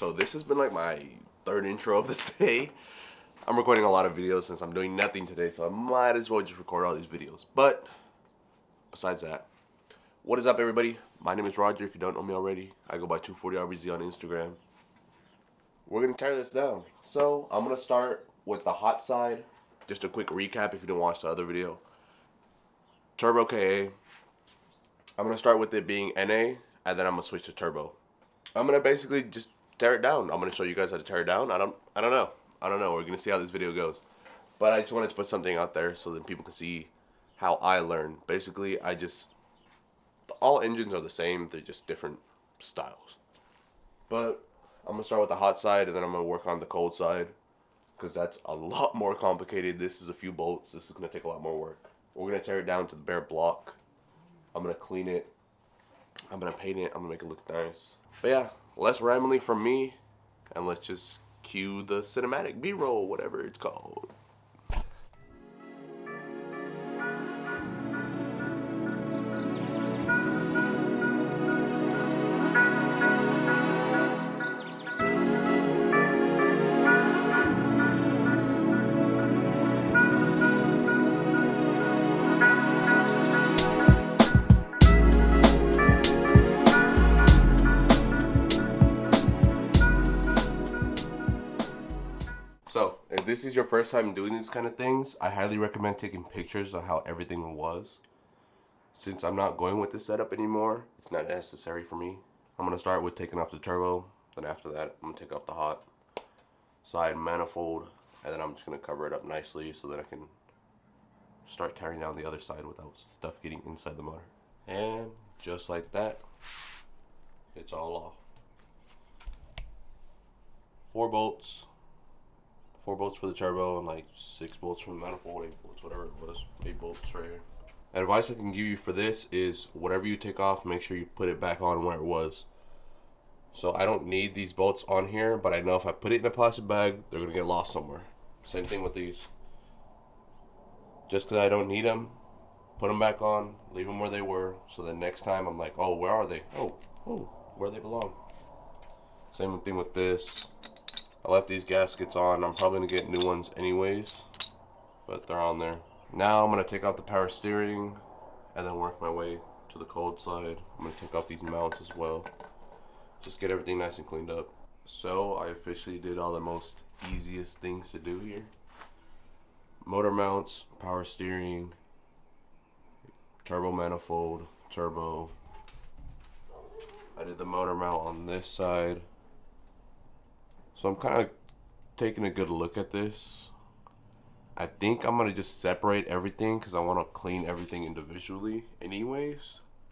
So this has been like my third intro of the day. I'm recording a lot of videos since I'm doing nothing today, so I might as well just record all these videos. But besides that, what is up, everybody? My name is Roger. If you don't know me already, I go by 240RBZ on Instagram. We're gonna tear this down. So I'm gonna start with the hot side. Just a quick recap if you didn't watch the other video. Turbo KA. I'm gonna start with it being NA, and then I'm gonna switch to turbo. I'm gonna basically just tear it down. I'm gonna show you guys how to tear it down. I don't know. We're gonna see how this video goes. But I just wanted to put something out there so that people can see how I learn. Basically, all engines are the same. They're just different styles. But I'm gonna start with the hot side, and then I'm gonna work on the cold side, because that's a lot more complicated. This is a few bolts. This is gonna take a lot more work. We're gonna tear it down to the bare block. I'm gonna clean it. I'm gonna paint it. I'm gonna make it look nice. But yeah, less rambling from me, and let's just cue the cinematic B-roll, whatever it's called. So, if this is your first time doing these kind of things, I highly recommend taking pictures of how everything was. Since I'm not going with this setup anymore, it's not necessary for me. I'm going to start with taking off the turbo, then after that, I'm going to take off the hot side manifold, and then I'm just going to cover it up nicely so that I can start tearing down the other side without stuff getting inside the motor. And just like that, it's all off. 4 bolts. 4 bolts for the turbo and like 6 bolts from the manifold, 8 bolts, whatever it was. 8 bolts right here. Advice I can give you for this is whatever you take off, make sure you put it back on where it was. So I don't need these bolts on here, but I know if I put it in a plastic bag, they're gonna get lost somewhere. Same thing with these. Just because I don't need them, put them back on, leave them where they were, so the next time I'm like, oh, where are they? Oh, where they belong. Same thing with this. I left these gaskets on. I'm probably going to get new ones anyways, but they're on there. Now I'm going to take out the power steering and then work my way to the cold side. I'm going to take off these mounts as well. Just get everything nice and cleaned up. So I officially did all the most easiest things to do here. Motor mounts, power steering, turbo manifold, turbo. I did the motor mount on this side. So I'm kind of taking a good look at this. I think I'm going to just separate everything because I want to clean everything individually anyways.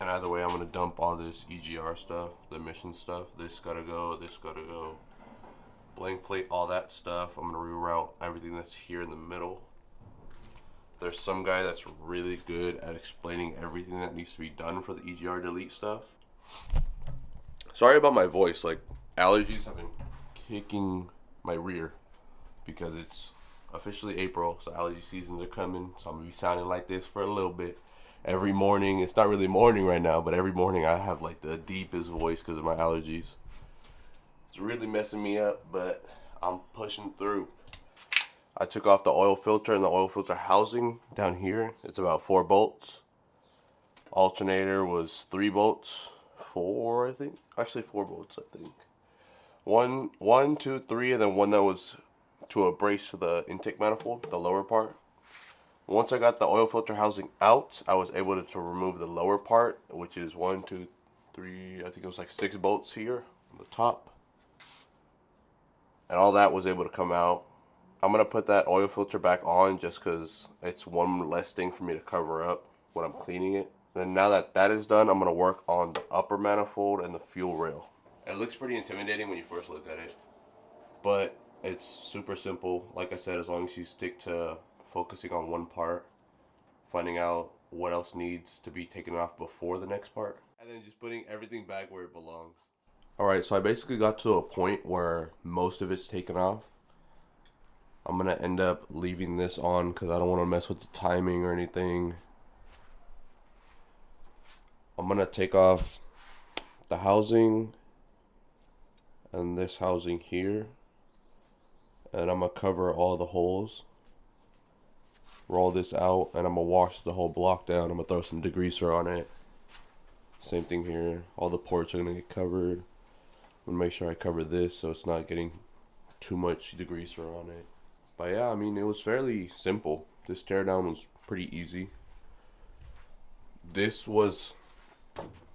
And either way, I'm going to dump all this EGR stuff, the emission stuff. This got to go, this got to go. Blank plate, all that stuff. I'm going to reroute everything that's here in the middle. There's some guy that's really good at explaining everything that needs to be done for the EGR delete stuff. Sorry about my voice, like allergies have been kicking my rear because it's officially April, so allergy seasons are coming, so I'm gonna be sounding like this for a little bit. Every morning, it's not really morning right now, but every morning I have like the deepest voice because of my allergies. It's really messing me up, but I'm pushing through. I took off the oil filter and the oil filter housing down here. It's about 4 bolts. Alternator was 3 bolts. 4, I think. Actually 4 bolts, I think. One, 2, 3, and then one that was to a brace for the intake manifold, the lower part. Once I got the oil filter housing out, I was able to remove the lower part, which is 1, 2, 3, I think it was like 6 bolts here on the top. And all that was able to come out. I'm going to put that oil filter back on just because it's one less thing for me to cover up when I'm cleaning it. Then now that that is done, I'm going to work on the upper manifold and the fuel rail. It looks pretty intimidating when you first look at it, but it's super simple. Like I said, as long as you stick to focusing on one part, finding out what else needs to be taken off before the next part, and then just putting everything back where it belongs. Alright, so I basically got to a point where most of it's taken off. I'm going to end up leaving this on because I don't want to mess with the timing or anything. I'm going to take off the housing and this housing here, and I'm gonna cover all the holes, roll this out, and I'm gonna wash the whole block down. I'm gonna throw some degreaser on it. Same thing here, all the ports are gonna get covered. I'm gonna make sure I cover this so it's not getting too much degreaser on it. But yeah, I mean, it was fairly simple. This teardown was pretty easy. This was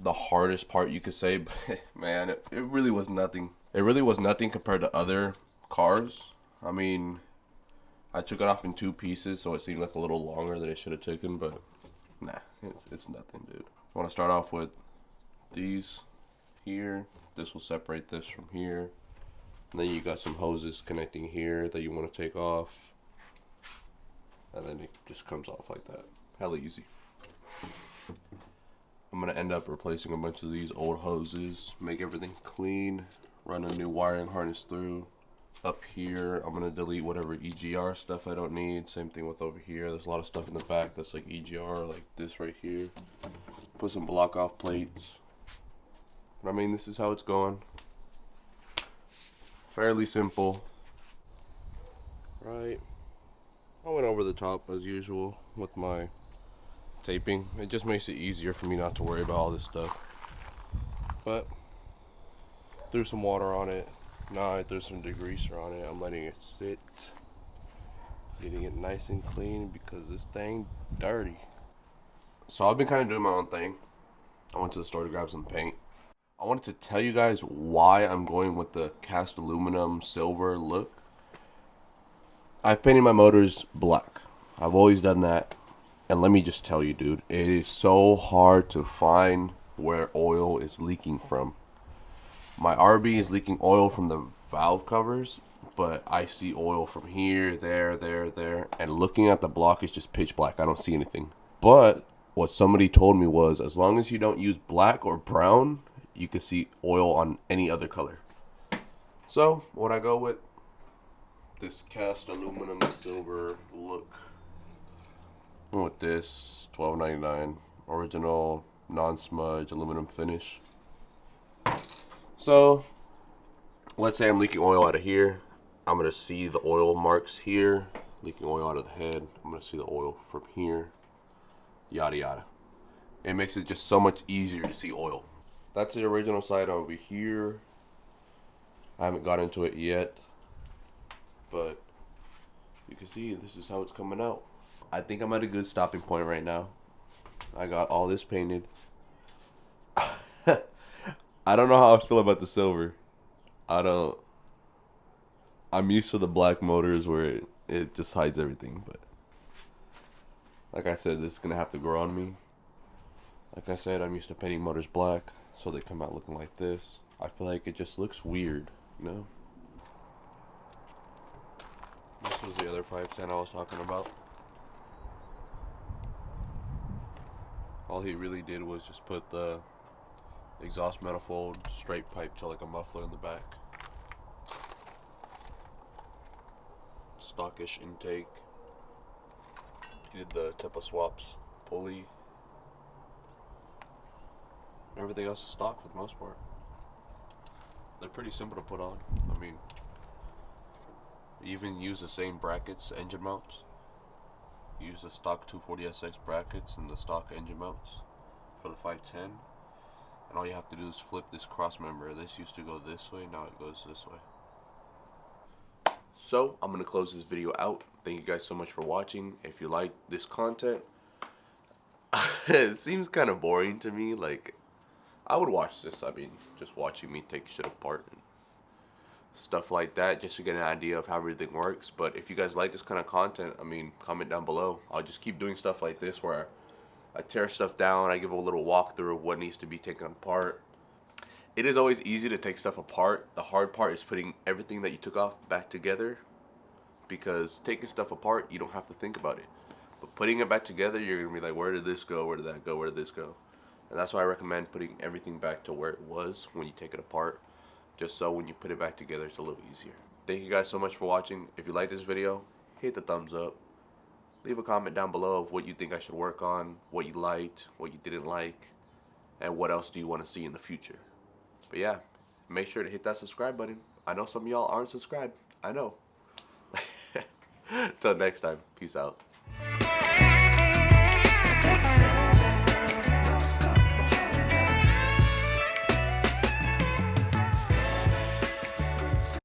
the hardest part, you could say, but man, it really was nothing. It really was nothing compared to other cars. I mean, I took it off in 2 pieces, so it seemed like a little longer than it should have taken, but nah, it's nothing, dude. I want to start off with these here. This will separate this from here. And then you got some hoses connecting here that you want to take off. And then it just comes off like that. Hella easy. I'm going to end up replacing a bunch of these old hoses. Make everything clean. Run a new wiring harness through. Up here, I'm going to delete whatever EGR stuff I don't need. Same thing with over here. There's a lot of stuff in the back that's like EGR, like this right here. Put some block off plates. But I mean, this is how it's going. Fairly simple. Right. I went over the top as usual with my taping. It just makes it easier for me not to worry about all this stuff. But threw some water on it. Now I threw some degreaser on it. I'm letting it sit, getting it nice and clean because this thing dirty. So I've been kind of doing my own thing. I went to the store to grab some paint. I wanted to tell you guys why I'm going with the cast aluminum silver look. I've painted my motors black. I've always done that. And let me just tell you, dude, it is so hard to find where oil is leaking from. My RB is leaking oil from the valve covers, but I see oil from here, there, and looking at the block is just pitch black. I don't see anything. But what somebody told me was, as long as you don't use black or brown, you can see oil on any other color. So, what I go with, this cast aluminum silver look. I went with this, $12.99, original non-smudge aluminum finish. So, let's say I'm leaking oil out of here. I'm going to see the oil marks here. Leaking oil out of the head. I'm going to see the oil from here. Yada yada. It makes it just so much easier to see oil. That's the original side over here. I haven't got into it yet. But you can see this is how it's coming out. I think I'm at a good stopping point right now. I got all this painted. I don't know how I feel about the silver. I'm used to the black motors where it just hides everything, but like I said, this is gonna have to grow on me. Like I said, I'm used to painting motors black, so they come out looking like this. I feel like it just looks weird, you know? This was the other 510 I was talking about. All he really did was just put the exhaust manifold straight pipe to like a muffler in the back. Stockish intake. He did the Tepa swaps pulley. Everything else is stock for the most part. They're pretty simple to put on. I mean, you even use the same brackets, engine mounts. Use the stock 240SX brackets and the stock engine mounts for the 510. And all you have to do is flip this cross member. This used to go this way, now it goes this way. So, I'm going to close this video out. Thank you guys so much for watching. If you like this content, it seems kind of boring to me. Like, I would watch this. I mean, just watching me take shit apart and stuff like that, just to get an idea of how everything works. But if you guys like this kind of content, I mean, comment down below. I'll just keep doing stuff like this where I tear stuff down. I give a little walkthrough of what needs to be taken apart. It is always easy to take stuff apart. The hard part is putting everything that you took off back together, because taking stuff apart, you don't have to think about it. But putting it back together, you're going to be like, where did this go? Where did that go? Where did this go? And that's why I recommend putting everything back to where it was when you take it apart, just so when you put it back together, it's a little easier. Thank you guys so much for watching. If you like this video, hit the thumbs up. Leave a comment down below of what you think I should work on, what you liked, what you didn't like, and what else do you want to see in the future. But yeah, Make sure to hit that subscribe button. I know some of y'all aren't subscribed. I know. Till next time. Peace out.